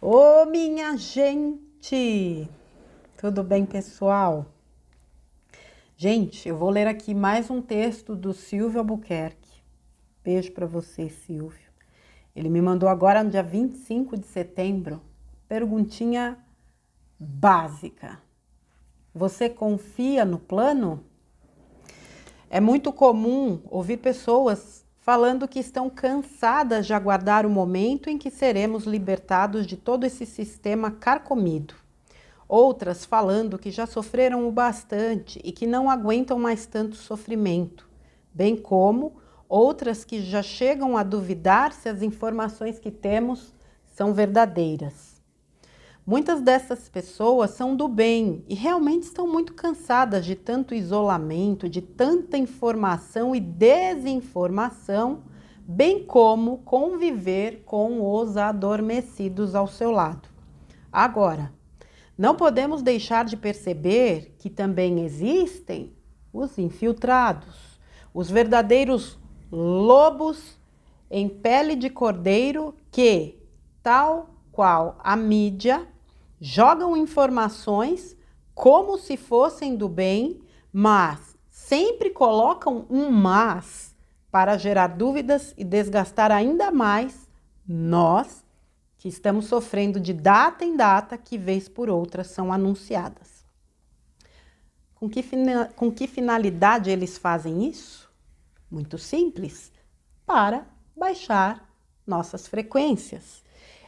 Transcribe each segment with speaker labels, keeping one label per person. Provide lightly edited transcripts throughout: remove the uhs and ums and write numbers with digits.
Speaker 1: Ô, minha gente! Tudo bem, pessoal? Gente, eu vou ler aqui mais um texto do Silvio Albuquerque. Beijo para você, Silvio. Ele me mandou agora no dia 25 de setembro, perguntinha básica. Você confia no plano? É muito comum ouvir pessoas falando que estão cansadas de aguardar o momento em que seremos libertados de todo esse sistema carcomido. Outras falando que já sofreram o bastante e que não aguentam mais tanto sofrimento, bem como outras que já chegam a duvidar se as informações que temos são verdadeiras. Muitas dessas pessoas são do bem e realmente estão muito cansadas de tanto isolamento, de tanta informação e desinformação, bem como conviver com os adormecidos ao seu lado. Agora, não podemos deixar de perceber que também existem os infiltrados, os verdadeiros lobos em pele de cordeiro que, tal qual a mídia, jogam informações como se fossem do bem, mas sempre colocam um mas para gerar dúvidas e desgastar ainda mais nós que estamos sofrendo de data em data que vez por outra são anunciadas. Com que finalidade eles fazem isso? Muito simples, para baixar nossas frequências.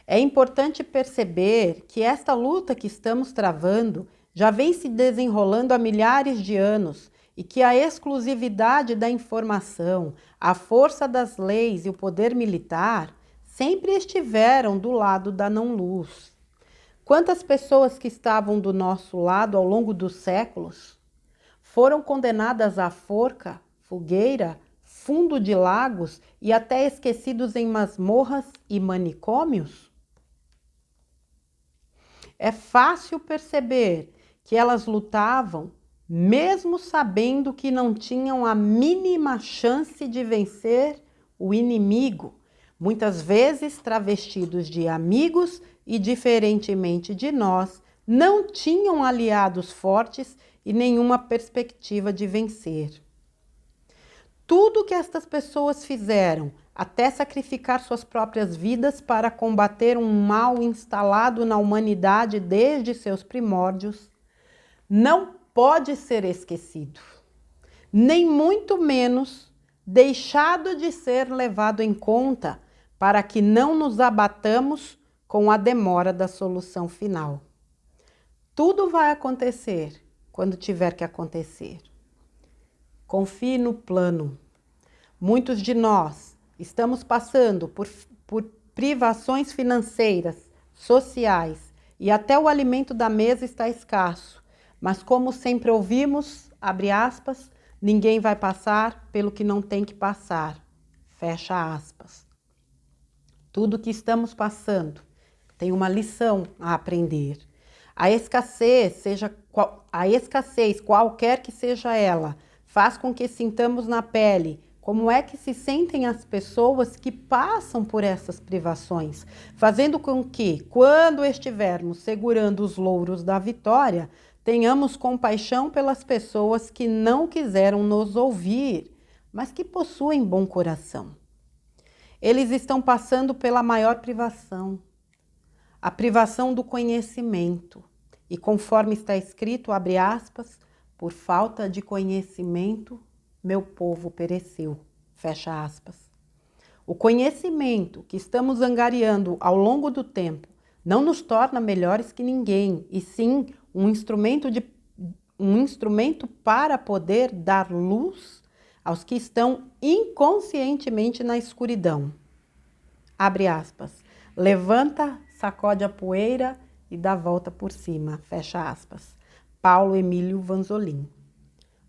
Speaker 1: É importante perceber que esta luta que estamos travando já vem se desenrolando há milhares de anos e que a exclusividade da informação, a força das leis e o poder militar sempre estiveram do lado da não-luz. Quantas pessoas que estavam do nosso lado ao longo dos séculos foram condenadas à forca, fogueira, fundo de lagos e até esquecidos em masmorras e manicômios? É fácil perceber que elas lutavam mesmo sabendo que não tinham a mínima chance de vencer o inimigo, muitas vezes travestidos de amigos e, diferentemente de nós, não tinham aliados fortes e nenhuma perspectiva de vencer. Tudo que estas pessoas fizeram, até sacrificar suas próprias vidas para combater um mal instalado na humanidade desde seus primórdios, não pode ser esquecido, nem muito menos deixado de ser levado em conta para que não nos abatamos com a demora da solução final. Tudo vai acontecer quando tiver que acontecer. Confie no plano. Muitos de nós estamos passando por privações financeiras, sociais e até o alimento da mesa está escasso. Mas como sempre ouvimos, abre aspas, ninguém vai passar pelo que não tem que passar. Fecha aspas. Tudo que estamos passando tem uma lição a aprender. A escassez, qualquer que seja ela, faz com que sintamos na pele como é que se sentem as pessoas que passam por essas privações, fazendo com que, quando estivermos segurando os louros da vitória, tenhamos compaixão pelas pessoas que não quiseram nos ouvir, mas que possuem bom coração. Eles estão passando pela maior privação, a privação do conhecimento. E conforme está escrito, abre aspas, por falta de conhecimento, meu povo pereceu, fecha aspas. O conhecimento que estamos angariando ao longo do tempo não nos torna melhores que ninguém, e sim um instrumento para poder dar luz aos que estão inconscientemente na escuridão. Abre aspas. Levanta, sacode a poeira e dá volta por cima, fecha aspas. Paulo Emílio Vanzolin.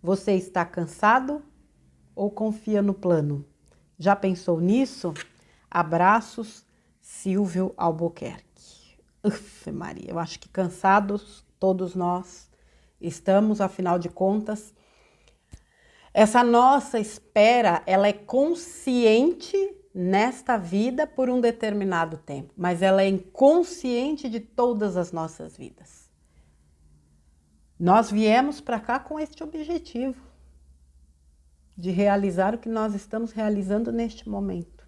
Speaker 1: Você está cansado ou confia no plano? Já pensou nisso? Abraços, Silvio Albuquerque. Uf, Maria, eu acho que cansados todos nós estamos, afinal de contas. Essa nossa espera, ela é consciente nesta vida por um determinado tempo, mas ela é inconsciente de todas as nossas vidas. Nós viemos para cá com este objetivo de realizar o que nós estamos realizando neste momento.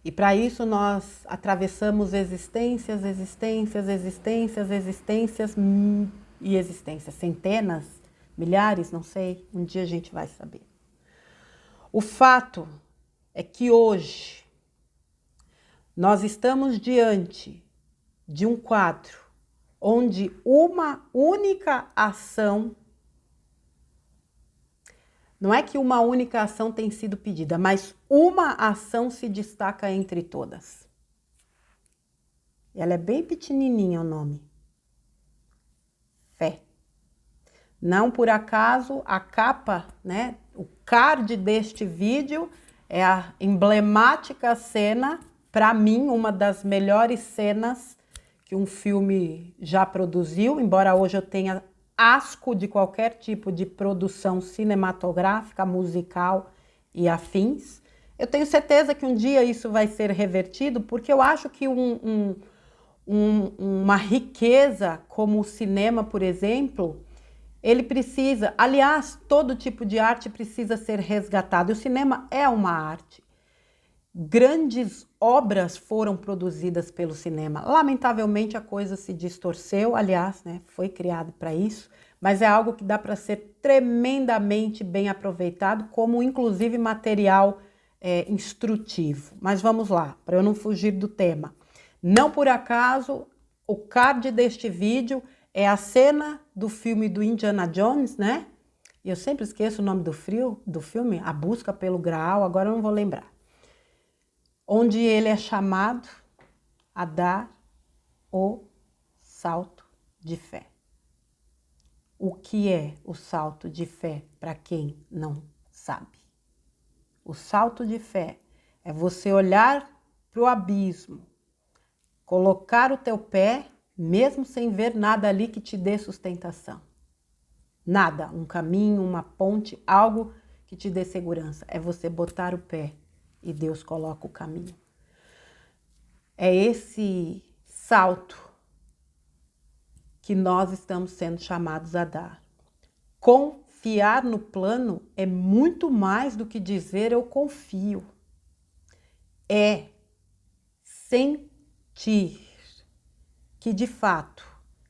Speaker 1: E para isso nós atravessamos existências e existências, centenas, milhares, não sei, um dia a gente vai saber. O fato é que hoje nós estamos diante de um quadro onde uma única ação, não é que uma única ação tem sido pedida, mas uma ação se destaca entre todas. Ela é bem pequenininha o nome. Fé. Não por acaso a capa, né, o card deste vídeo é a emblemática cena, para mim, uma das melhores cenas que um filme já produziu, embora hoje eu tenha asco de qualquer tipo de produção cinematográfica, musical e afins. Eu tenho certeza que um dia isso vai ser revertido, porque eu acho que uma riqueza como o cinema, por exemplo, ele precisa, aliás, todo tipo de arte precisa ser resgatado. O cinema é uma arte. Grandes obras foram produzidas pelo cinema. Lamentavelmente a coisa se distorceu, aliás, né, foi criado para isso, mas é algo que dá para ser tremendamente bem aproveitado, como inclusive material instrutivo. Mas vamos lá, para eu não fugir do tema. Não por acaso, o card deste vídeo é a cena do filme do Indiana Jones, né? E eu sempre esqueço o nome do filme, A Busca pelo Graal, agora eu não vou lembrar. Onde ele é chamado a dar o salto de fé. O que é o salto de fé para quem não sabe? O salto de fé é você olhar para o abismo, colocar o teu pé, mesmo sem ver nada ali que te dê sustentação. Nada, um caminho, uma ponte, algo que te dê segurança. É você botar o pé e Deus coloca o caminho. É esse salto que nós estamos sendo chamados a dar. Confiar no plano é muito mais do que dizer eu confio. É sentir que, de fato,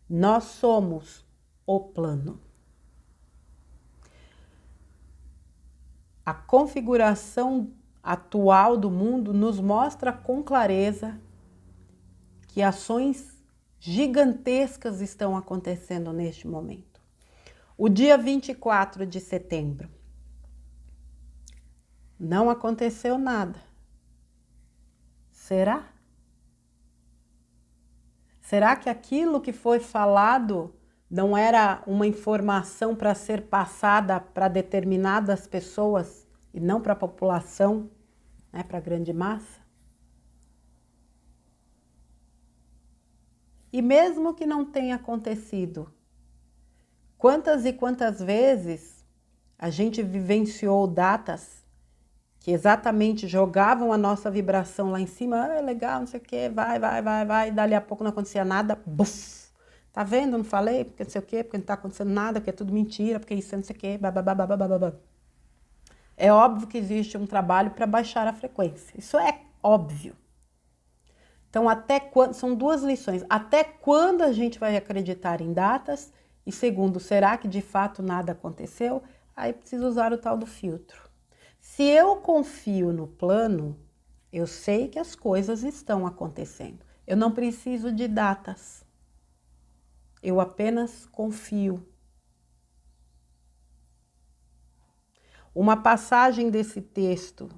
Speaker 1: nós somos o plano. A configuração atual do mundo nos mostra com clareza que ações gigantescas estão acontecendo neste momento. O dia 24 de setembro, não aconteceu nada. Será? Será que aquilo que foi falado não era uma informação para ser passada para determinadas pessoas e não para a população, né, para a grande massa? E mesmo que não tenha acontecido, quantas e quantas vezes a gente vivenciou datas que exatamente jogavam a nossa vibração lá em cima, é legal, não sei o quê, vai, dali a pouco não acontecia nada, buf! Tá vendo? Não falei, porque não sei o quê, porque não tá acontecendo nada, porque é tudo mentira, porque isso não sei o quê, babá. É óbvio que existe um trabalho para baixar a frequência, isso é óbvio. Então, até quando, são duas lições, até quando a gente vai acreditar em datas? E segundo, será que de fato nada aconteceu? Aí precisa usar o tal do filtro. Se eu confio no plano, eu sei que as coisas estão acontecendo. Eu não preciso de datas. Eu apenas confio. Uma passagem desse texto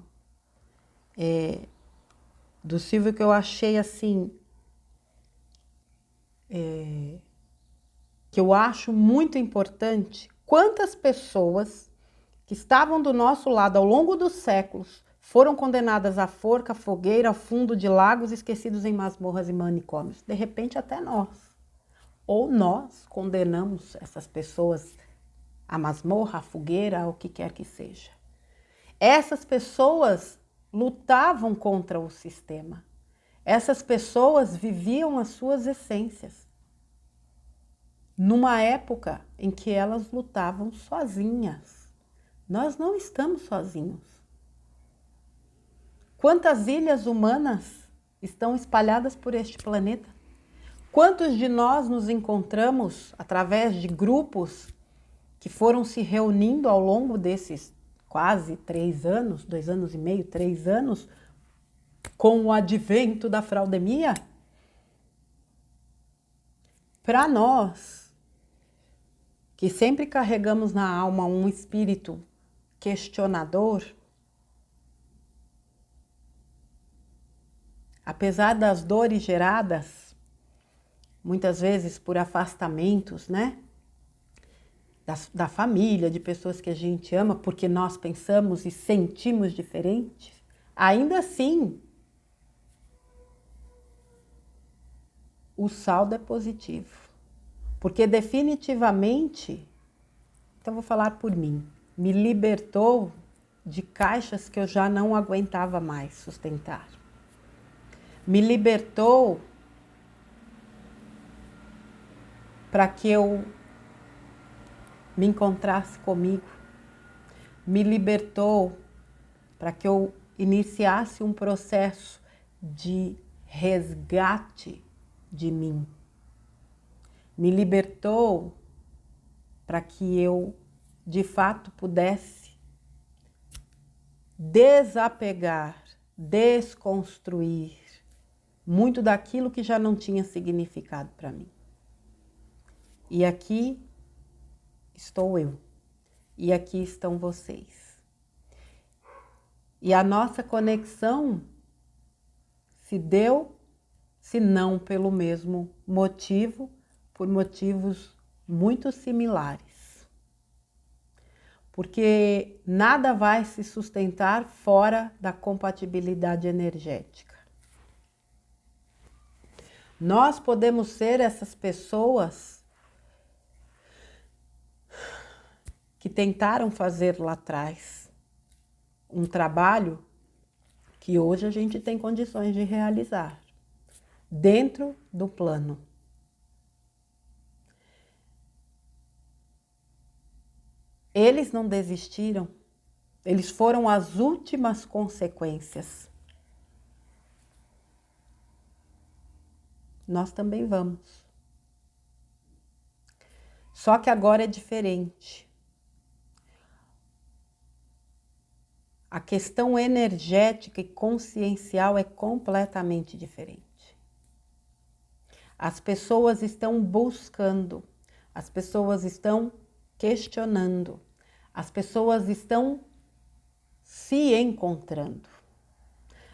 Speaker 1: do Silvio que eu achei assim, que eu acho muito importante. Quantas pessoas que estavam do nosso lado ao longo dos séculos foram condenadas à forca, fogueira, ao fundo de lagos, esquecidos em masmorras e manicômios. De repente até nós. Ou nós condenamos essas pessoas à masmorra, à fogueira, ao que quer que seja. Essas pessoas lutavam contra o sistema. Essas pessoas viviam as suas essências. Numa época em que elas lutavam sozinhas. Nós não estamos sozinhos. Quantas ilhas humanas estão espalhadas por este planeta? Quantos de nós nos encontramos através de grupos que foram se reunindo ao longo desses quase 3 anos, 2 anos e meio, 3 anos, com o advento da fraudemia? Para nós, que sempre carregamos na alma um espírito questionador, apesar das dores geradas, muitas vezes por afastamentos, né? Da família, de pessoas que a gente ama, porque nós pensamos e sentimos diferentes, ainda assim, o saldo é positivo. Porque definitivamente, então vou falar por mim, me libertou de caixas que eu já não aguentava mais sustentar. Me libertou para que eu me encontrasse comigo. Me libertou para que eu iniciasse um processo de resgate de mim. Me libertou para que eu, de fato, pudesse desapegar, desconstruir muito daquilo que já não tinha significado para mim. E aqui estou eu. E aqui estão vocês. E a nossa conexão se deu, se não pelo mesmo motivo, por motivos muito similares. Porque nada vai se sustentar fora da compatibilidade energética. Nós podemos ser essas pessoas que tentaram fazer lá atrás um trabalho que hoje a gente tem condições de realizar dentro do plano. Eles não desistiram, eles foram as últimas consequências. Nós também vamos. Só que agora é diferente. A questão energética e consciencial é completamente diferente. As pessoas estão buscando, as pessoas estão questionando, as pessoas estão se encontrando.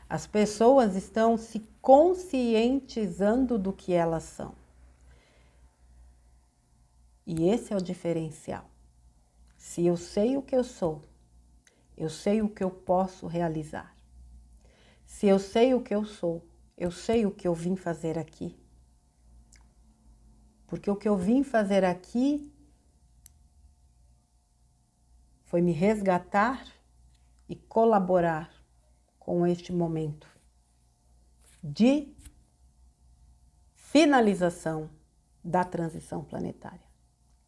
Speaker 1: As pessoas estão se conscientizando do que elas são. E esse é o diferencial. Se eu sei o que eu sou, eu sei o que eu posso realizar. Se eu sei o que eu sou, eu sei o que eu vim fazer aqui. Porque o que eu vim fazer aqui foi me resgatar e colaborar com este momento de finalização da transição planetária.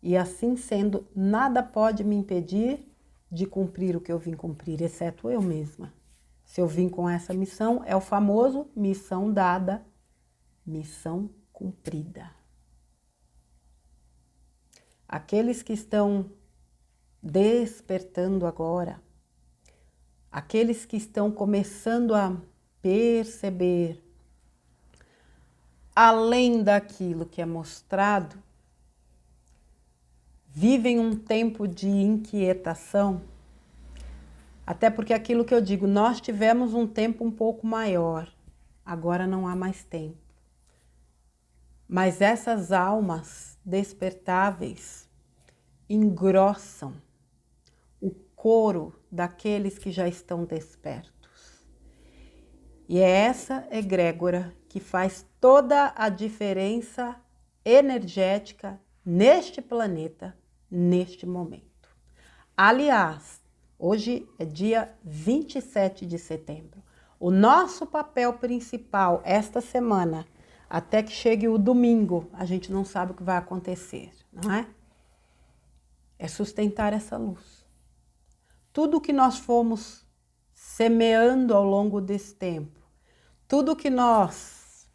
Speaker 1: E assim sendo, nada pode me impedir de cumprir o que eu vim cumprir, exceto eu mesma. Se eu vim com essa missão, é o famoso missão dada, missão cumprida. Aqueles que estão despertando agora, aqueles que estão começando a perceber, além daquilo que é mostrado, vivem um tempo de inquietação, até porque aquilo que eu digo, nós tivemos um tempo um pouco maior, agora não há mais tempo. Mas essas almas despertáveis engrossam o coro daqueles que já estão despertos. E é essa egrégora que faz toda a diferença energética neste planeta, neste momento. Aliás, Hoje é dia 27 de setembro. O nosso papel principal esta semana, até que chegue o domingo, a gente não sabe o que vai acontecer, não é? É sustentar essa luz. Tudo que nós fomos semeando ao longo desse tempo, tudo que nós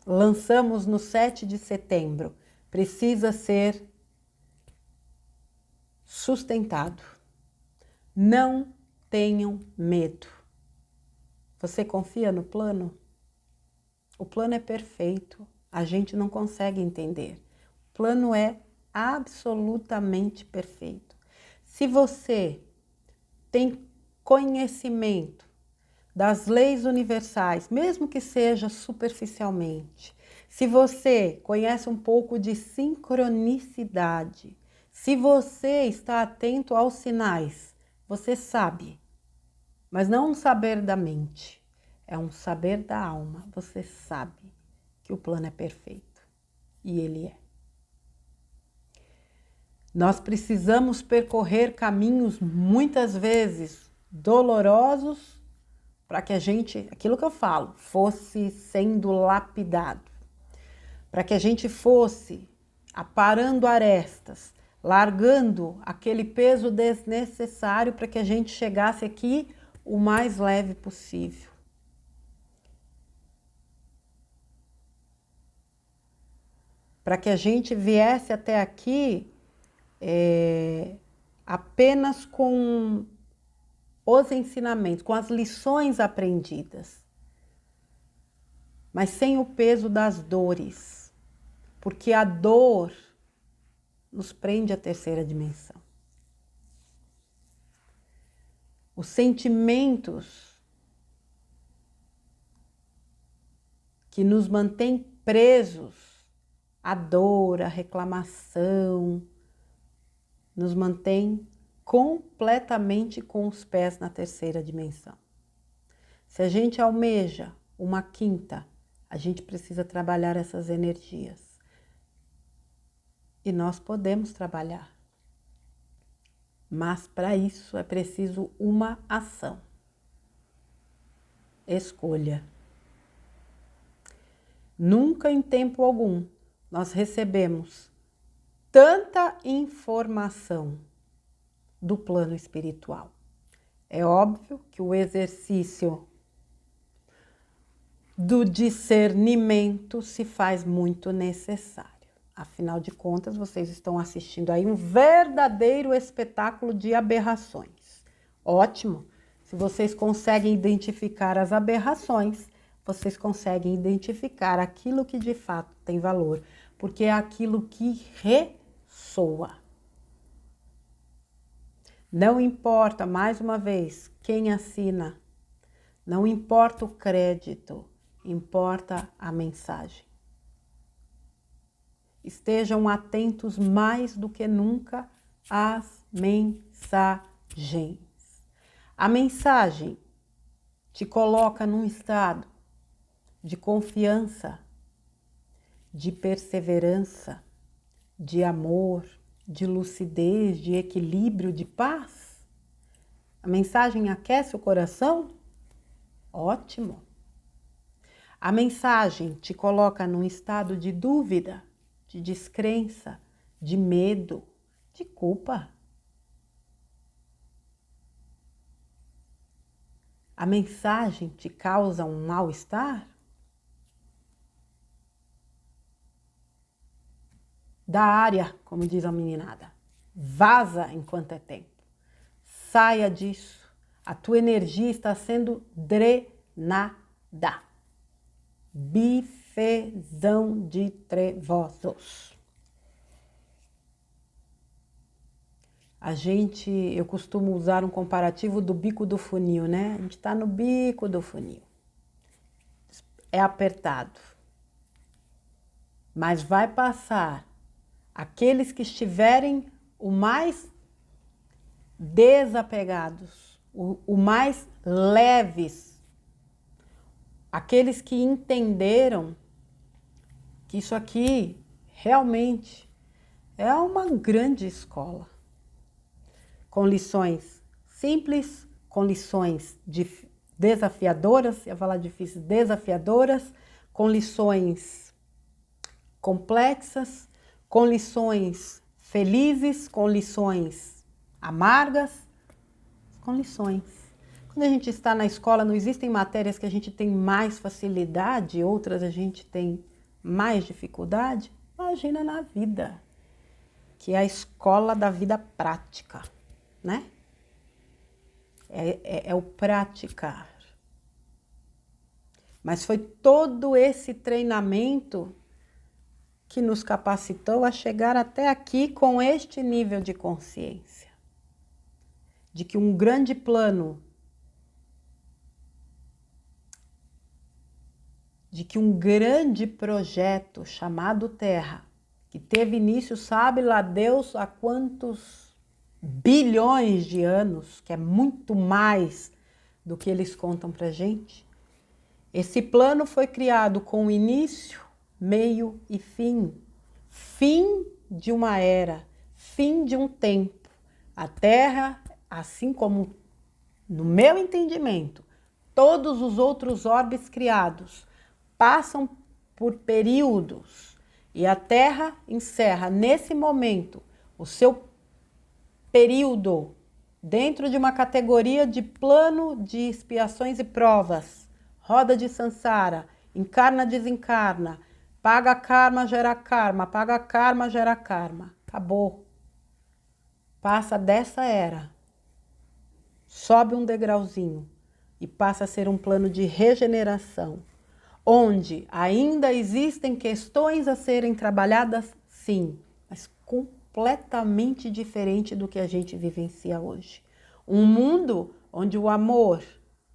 Speaker 1: lançamos no 7 de setembro, precisa ser sustentado. Não tenham medo. Você confia no plano? O plano é perfeito, a gente não consegue entender. O plano é absolutamente perfeito. Se você tem conhecimento das leis universais, mesmo que seja superficialmente, se você conhece um pouco de sincronicidade, se você está atento aos sinais, você sabe, mas não um saber da mente, é um saber da alma. Você sabe que o plano é perfeito e ele é. Nós precisamos percorrer caminhos muitas vezes dolorosos para que a gente, aquilo que eu falo, fosse sendo lapidado, para que a gente fosse aparando arestas, largando aquele peso desnecessário para que a gente chegasse aqui o mais leve possível. Para que a gente viesse até aqui apenas com os ensinamentos, com as lições aprendidas, mas sem o peso das dores, porque a dor nos prende à terceira dimensão. Os sentimentos que nos mantêm presos à dor, à reclamação, nos mantém completamente com os pés na terceira dimensão. Se a gente almeja uma quinta, a gente precisa trabalhar essas energias. E nós podemos trabalhar. Mas para isso é preciso uma ação. Escolha. Nunca em tempo algum nós recebemos tanta informação do plano espiritual. É óbvio que o exercício do discernimento se faz muito necessário. Afinal de contas, vocês estão assistindo aí um verdadeiro espetáculo de aberrações. Ótimo! Se vocês conseguem identificar as aberrações, vocês conseguem identificar aquilo que de fato tem valor, porque é aquilo que ressoa. Não importa, mais uma vez, quem assina, não importa o crédito, importa a mensagem. Estejam atentos mais do que nunca às mensagens. A mensagem te coloca num estado de confiança, de perseverança, de amor, de lucidez, de equilíbrio, de paz. A mensagem aquece o coração? Ótimo. A mensagem te coloca num estado de dúvida, de descrença, de medo, de culpa. A mensagem te causa um mal-estar? Da área, como diz a meninada. Vaza enquanto é tempo. Saia disso. A tua energia está sendo drenada. Bifezão de trevosos. Eu costumo usar um comparativo do bico do funil, né? A gente está no bico do funil. É apertado. Mas vai passar aqueles que estiverem o mais desapegados, o mais leves, aqueles que entenderam que isso aqui realmente é uma grande escola. com lições simples, com lições desafiadoras, ia falar difíceis, desafiadoras, com lições complexas, com lições felizes, com lições amargas, com lições. Quando a gente está na escola, não existem matérias que a gente tem mais facilidade, outras a gente tem mais dificuldade? Imagina na vida, que é a escola da vida prática, né? É o praticar. Mas foi todo esse treinamento que nos capacitou a chegar até aqui com este nível de consciência. De que um grande plano, de que um grande projeto chamado Terra, que teve início, sabe lá Deus há quantos bilhões de anos, que é muito mais do que eles contam pra gente. Esse plano foi criado com início, meio e fim. Fim de uma era, fim de um tempo. A Terra, assim como no meu entendimento, todos os outros orbes criados passam por períodos e a Terra encerra nesse momento o seu período dentro de uma categoria de plano de expiações e provas, roda de samsara, encarna, desencarna, paga karma, gera karma, paga karma, gera karma. Acabou. Passa dessa era, sobe um degrauzinho e passa a ser um plano de regeneração, onde ainda existem questões a serem trabalhadas, sim, mas completamente diferente do que a gente vivencia hoje. Um mundo onde o amor,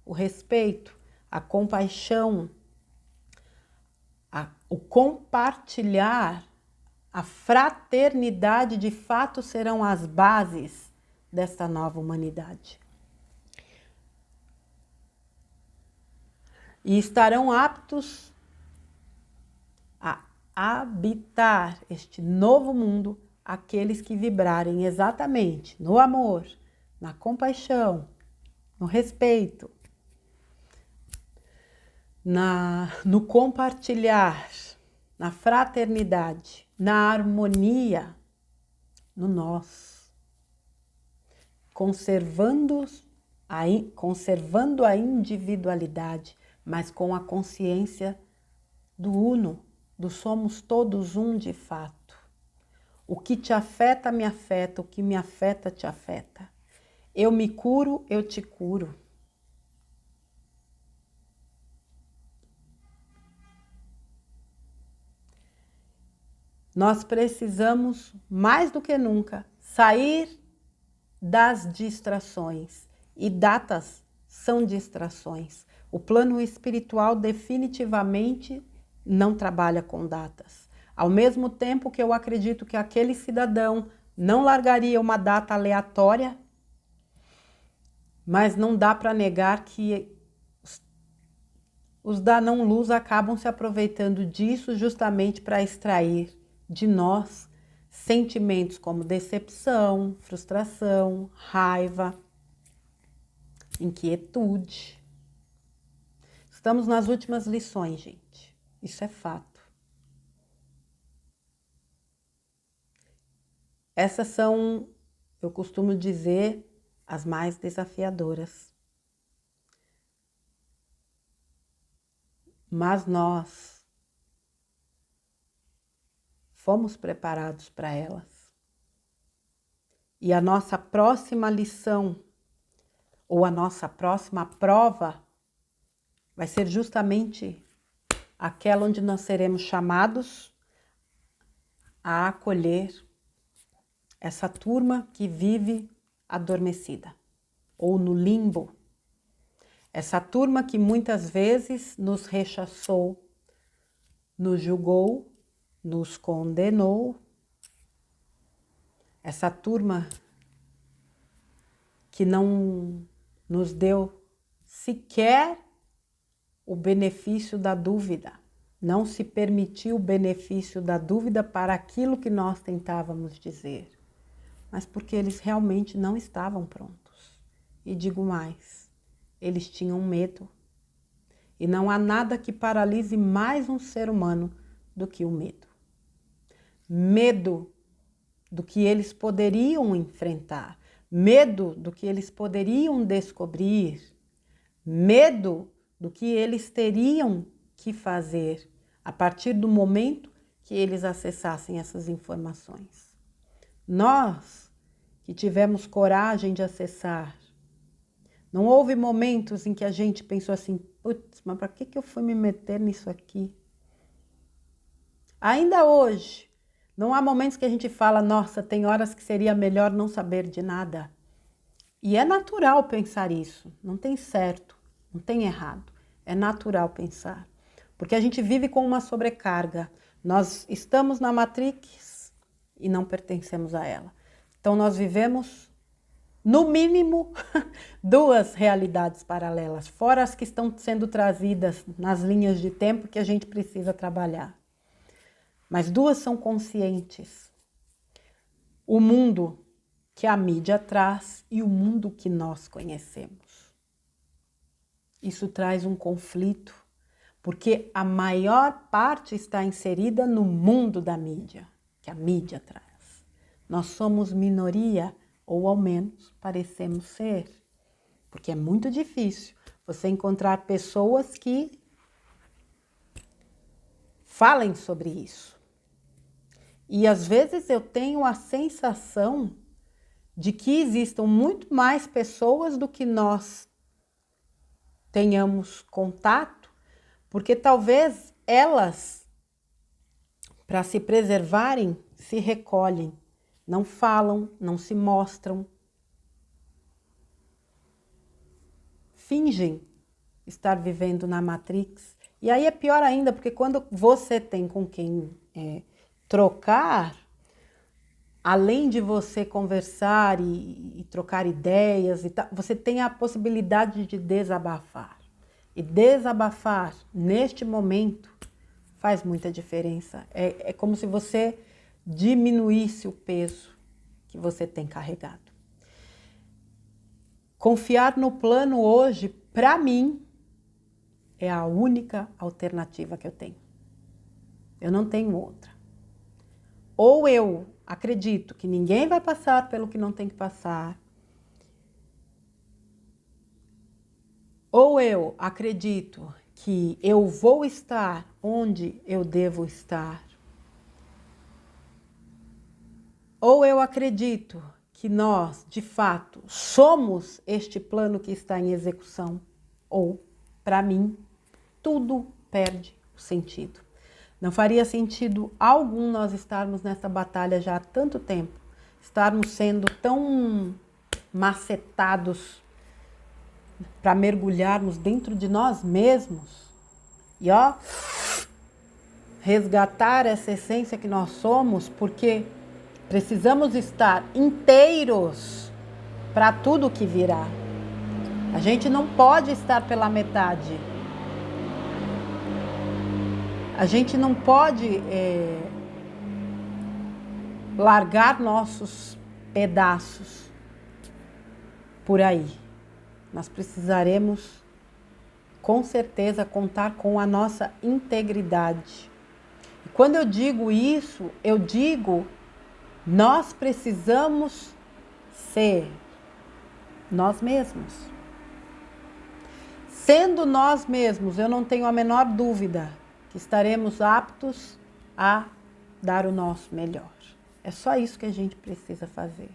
Speaker 1: o respeito, a compaixão, o compartilhar, a fraternidade de fato serão as bases desta nova humanidade. E estarão aptos a habitar este novo mundo aqueles que vibrarem exatamente no amor, na compaixão, no respeito, no compartilhar, na fraternidade, na harmonia, no nós, conservando a individualidade, mas com a consciência do uno, do somos todos um de fato. O que te afeta, me afeta, o que me afeta, te afeta. Eu me curo, eu te curo. Nós precisamos, mais do que nunca, sair das distrações. E datas são distrações. O plano espiritual definitivamente não trabalha com datas. Ao mesmo tempo que eu acredito que aquele cidadão não largaria uma data aleatória, mas não dá para negar que os da não-luz acabam se aproveitando disso justamente para extrair de nós sentimentos como decepção, frustração, raiva, inquietude. Estamos nas últimas lições, gente. Isso é fato. Essas são, eu costumo dizer, as mais desafiadoras. Mas nós fomos preparados para elas. E a nossa próxima lição, ou a nossa próxima prova, vai ser justamente aquela onde nós seremos chamados a acolher essa turma que vive adormecida, ou no limbo. Essa turma que muitas vezes nos rechaçou, nos julgou, nos condenou. Essa turma que não nos deu sequer o benefício da dúvida, não se permitiu o benefício da dúvida para aquilo que nós tentávamos dizer. mas porque eles realmente não estavam prontos. E digo mais, eles tinham medo. E não há nada que paralise mais um ser humano do que o medo. Medo do que eles poderiam enfrentar, medo do que eles poderiam descobrir, medo do que eles teriam que fazer a partir do momento que eles acessassem essas informações. Nós que tivemos coragem de acessar, não houve momentos em que a gente pensou assim, putz, mas para que eu fui me meter nisso aqui? Ainda hoje, não há momentos que a gente fala, nossa, tem horas que seria melhor não saber de nada. E é natural pensar isso, não tem certo, não tem errado, é natural pensar. Porque a gente vive com uma sobrecarga, nós estamos na Matrix e não pertencemos a ela. Então nós vivemos, no mínimo, duas realidades paralelas, fora as que estão sendo trazidas nas linhas de tempo que a gente precisa trabalhar. Mas duas são conscientes. O mundo que a mídia traz e o mundo que nós conhecemos. Isso traz um conflito, porque a maior parte está inserida no mundo da mídia, que a mídia traz. Nós somos minoria, ou ao menos parecemos ser, porque é muito difícil você encontrar pessoas que falem sobre isso. E às vezes eu tenho a sensação de que existam muito mais pessoas do que nós tenhamos contato, porque talvez elas, para se preservarem, se recolhem, não falam, não se mostram, fingem estar vivendo na Matrix. E aí é pior ainda, porque quando você tem com quem trocar, além de você conversar e trocar ideias, você tem a possibilidade de desabafar. E desabafar neste momento faz muita diferença. É como se você diminuísse o peso que você tem carregado. Confiar no plano hoje, para mim, é a única alternativa que eu tenho. Eu não tenho outra. Ou eu acredito que ninguém vai passar pelo que não tem que passar, ou eu acredito que eu vou estar onde eu devo estar, ou eu acredito que nós, de fato, somos este plano que está em execução, ou, para mim, tudo perde o sentido. Não faria sentido algum nós estarmos nessa batalha já há tanto tempo, estarmos sendo tão macetados para mergulharmos dentro de nós mesmos e resgatar essa essência que nós somos, porque precisamos estar inteiros para tudo que virá. A gente não pode estar pela metade. A gente não pode largar nossos pedaços por aí. Nós precisaremos, com certeza, contar com a nossa integridade. E quando eu digo isso, eu digo, nós precisamos ser nós mesmos. Sendo nós mesmos, eu não tenho a menor dúvida que estaremos aptos a dar o nosso melhor. É só isso que a gente precisa fazer.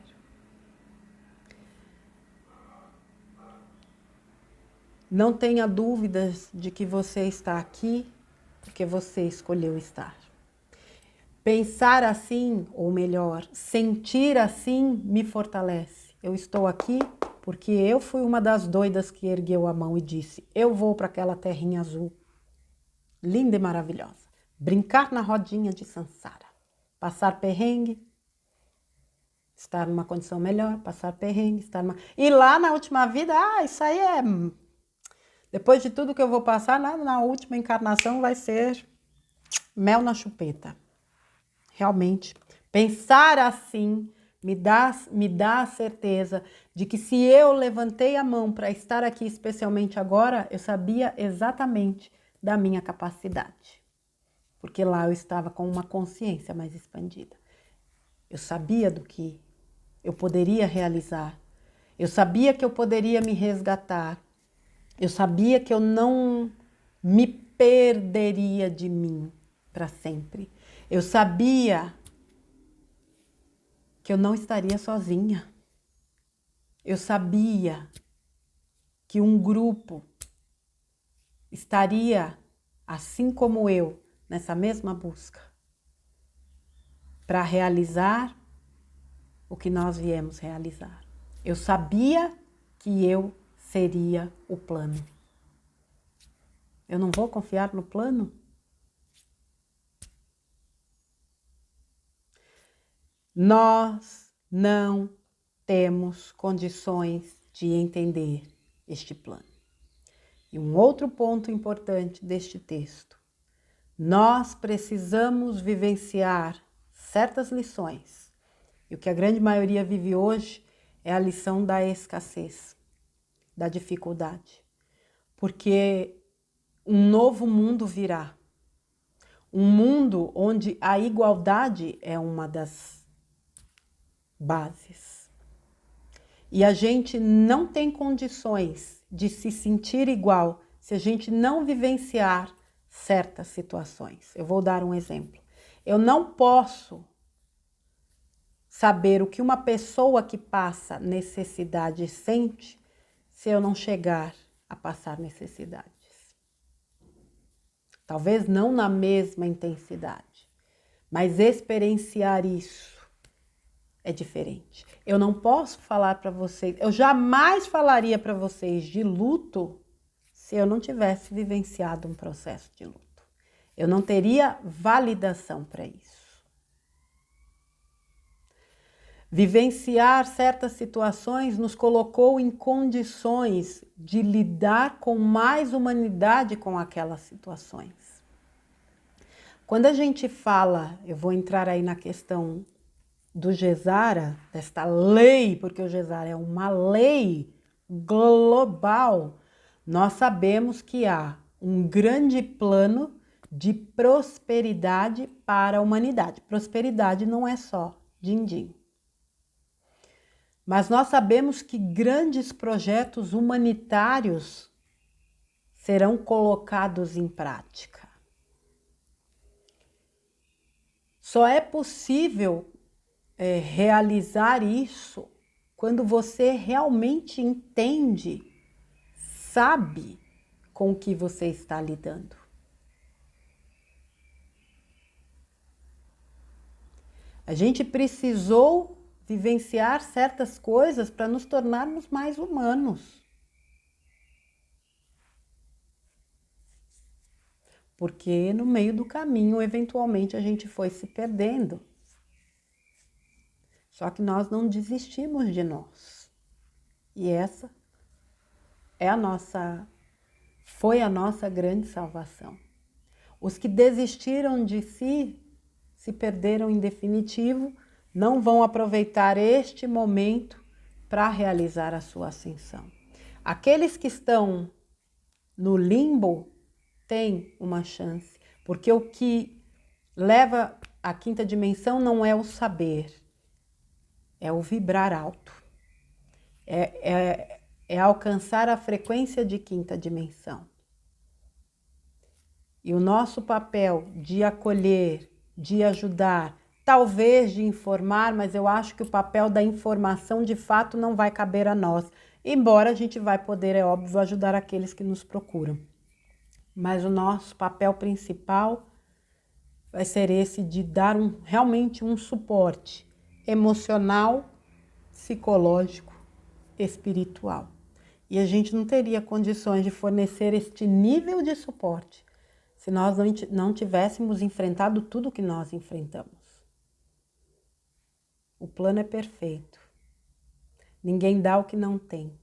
Speaker 1: Não tenha dúvidas de que você está aqui porque você escolheu estar. Pensar assim, ou melhor, sentir assim, me fortalece. Eu estou aqui porque eu fui uma das doidas que ergueu a mão e disse, eu vou para aquela terrinha azul, linda e maravilhosa. Brincar na rodinha de Sansara. Passar perrengue, estar numa condição melhor, passar perrengue, estar numa... E lá na última vida, isso aí é... Depois de tudo que eu vou passar, na última encarnação vai ser mel na chupeta. Realmente, pensar assim me dá a certeza de que se eu levantei a mão para estar aqui especialmente agora, eu sabia exatamente da minha capacidade. Porque lá eu estava com uma consciência mais expandida. Eu sabia do que eu poderia realizar. Eu sabia que eu poderia me resgatar. Eu sabia que eu não me perderia de mim para sempre. Eu sabia que eu não estaria sozinha. Eu sabia que um grupo estaria, assim como eu, nessa mesma busca, para realizar o que nós viemos realizar. Eu sabia que eu seria o plano. Eu não vou confiar no plano? Nós não temos condições de entender este plano. E um outro ponto importante deste texto: nós precisamos vivenciar certas lições. E o que a grande maioria vive hoje é a lição da escassez, da dificuldade. Porque um novo mundo virá. Um mundo onde a igualdade é uma das bases. E a gente não tem condições de se sentir igual se a gente não vivenciar certas situações. Eu vou dar um exemplo. Eu não posso saber o que uma pessoa que passa necessidade sente se eu não chegar a passar necessidades. Talvez não na mesma intensidade, mas experienciar isso é diferente. Eu não posso falar para vocês, eu jamais falaria para vocês de luto se eu não tivesse vivenciado um processo de luto. Eu não teria validação para isso. Vivenciar certas situações nos colocou em condições de lidar com mais humanidade com aquelas situações. Quando a gente fala, eu vou entrar aí na questão do GESARA, desta lei, porque o GESARA é uma lei global, nós sabemos que há um grande plano de prosperidade para a humanidade. Prosperidade não é só din-din. Mas nós sabemos que grandes projetos humanitários serão colocados em prática. Só é possível realizar isso quando você realmente entende, sabe com o que você está lidando. A gente precisou vivenciar certas coisas para nos tornarmos mais humanos. Porque no meio do caminho, eventualmente, a gente foi se perdendo. Só que nós não desistimos de nós. E essa é foi a nossa grande salvação. Os que desistiram de si, se perderam em definitivo, não vão aproveitar este momento para realizar a sua ascensão. Aqueles que estão no limbo têm uma chance, porque o que leva à quinta dimensão não é o saber, é o vibrar alto, é alcançar a frequência de quinta dimensão. E o nosso papel de acolher, de ajudar, talvez de informar, mas eu acho que o papel da informação de fato não vai caber a nós, embora a gente vai poder, é óbvio, ajudar aqueles que nos procuram. Mas o nosso papel principal vai ser esse de dar realmente um suporte emocional, psicológico, espiritual. E a gente não teria condições de fornecer este nível de suporte se nós não tivéssemos enfrentado tudo que nós enfrentamos. O plano é perfeito. Ninguém dá o que não tem.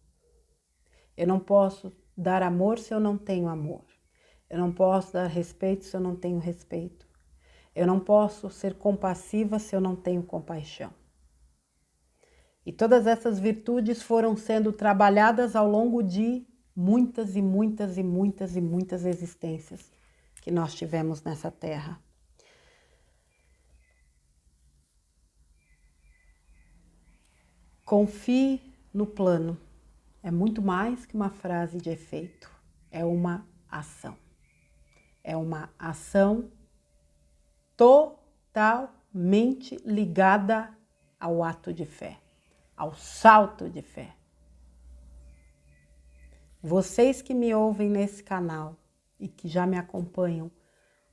Speaker 1: Eu não posso dar amor se eu não tenho amor. Eu não posso dar respeito se eu não tenho respeito. Eu não posso ser compassiva se eu não tenho compaixão. E todas essas virtudes foram sendo trabalhadas ao longo de muitas e muitas e muitas e muitas existências que nós tivemos nessa terra. Confie no plano. É muito mais que uma frase de efeito. É uma ação. É uma ação totalmente ligada ao ato de fé, ao salto de fé. Vocês que me ouvem nesse canal e que já me acompanham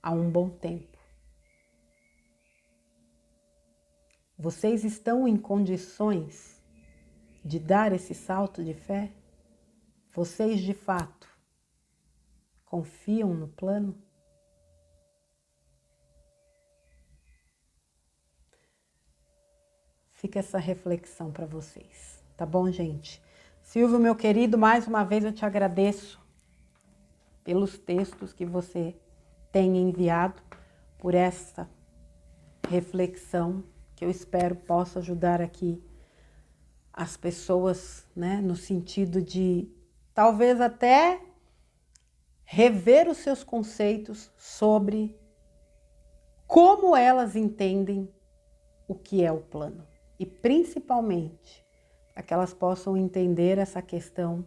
Speaker 1: há um bom tempo, vocês estão em condições de dar esse salto de fé? Vocês de fato confiam no plano? Fica essa reflexão para vocês, tá bom, gente? Silvio, meu querido, mais uma vez eu te agradeço pelos textos que você tem enviado, por essa reflexão que eu espero possa ajudar aqui as pessoas, né, no sentido de talvez até rever os seus conceitos sobre como elas entendem o que é o plano. E principalmente, para que elas possam entender essa questão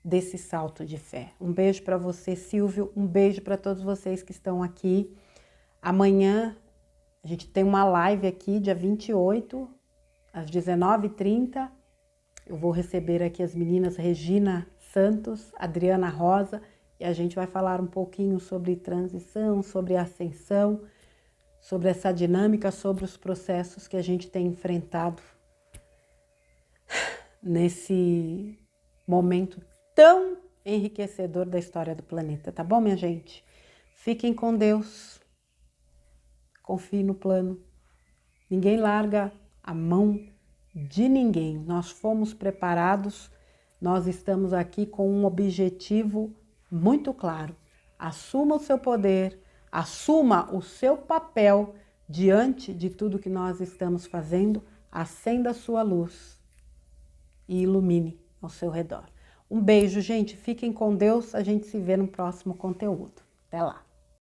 Speaker 1: desse salto de fé. Um beijo para você, Silvio, um beijo para todos vocês que estão aqui. Amanhã a gente tem uma live aqui, dia 28, às 19h30. Eu vou receber aqui as meninas Regina Santos, Adriana Rosa, e a gente vai falar um pouquinho sobre transição, sobre ascensão, sobre essa dinâmica, sobre os processos que a gente tem enfrentado nesse momento tão enriquecedor da história do planeta, tá bom, minha gente? Fiquem com Deus, confie no plano, ninguém larga a mão de ninguém, nós fomos preparados, nós estamos aqui com um objetivo muito claro, assuma o seu poder, assuma o seu papel diante de tudo que nós estamos fazendo, acenda a sua luz e ilumine ao seu redor. Um beijo, gente. Fiquem com Deus. A gente se vê no próximo conteúdo. Até lá.